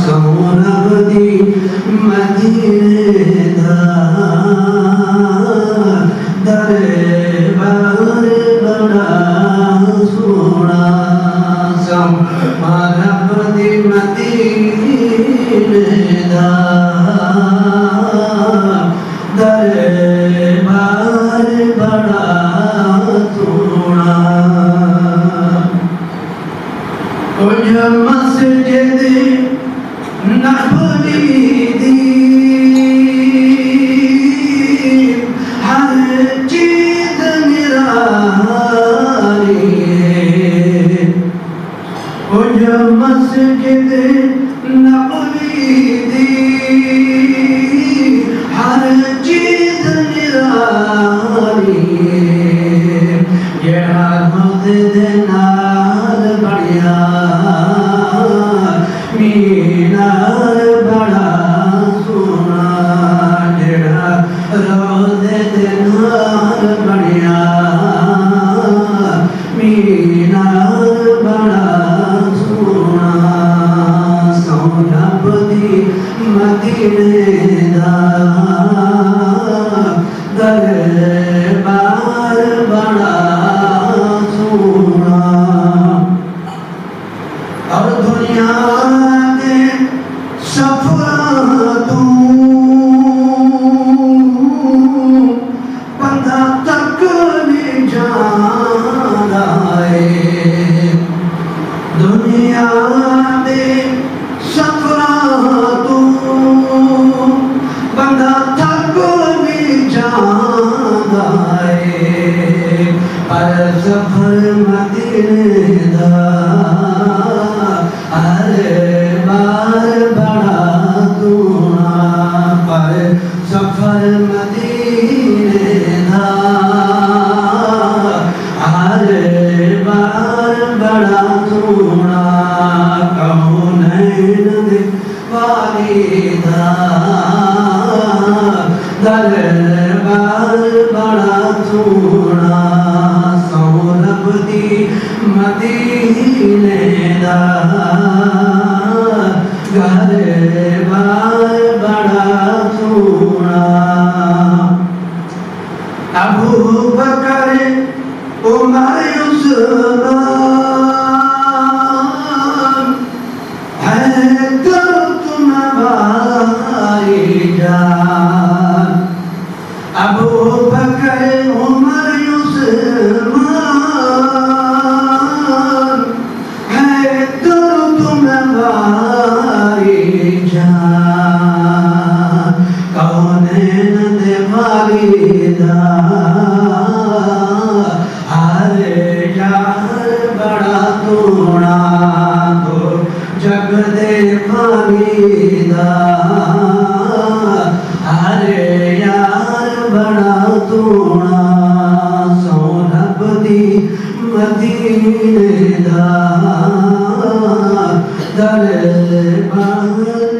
सोनब दी मदीने दा दरबार बड़ा सोना सोनब दी मदीने दा दरबार बड़ा सोना मस्जिद नबवी दी हर चीज निराली है मस्जिद नबवी दी हर चीज निराली ये मस्जिद नाल बढ़िया मीनार बड़ा सोना जेड़ा रोज़े दे नाल बढ़िया मीनार बड़ा सोना सोनब दी मदीने दा दरबार बड़ा सोना और दुनिया दे सफर तू बंदा तक नहीं जाना है दुनिया दे सफर तू बंदा तक नहीं जाना है पर सफर मदीने दा सफर मदीने दा हर बार बड़ा सोना कौनैन दे वालिदा दरबार बड़ा सोना सोनब दी मदीने दा दरबार बड़ा सोना अबू बकर उमर उस्मान हैदर तुम भाईजान अबू बकर उमर उस्मान हैदर तुम भाईजान कौनैन दे वालिदा हर यार बड़ा सोना तो जग दे वालिदा हर यार बड़ा सोना सोनब दी मदीने दा दरबार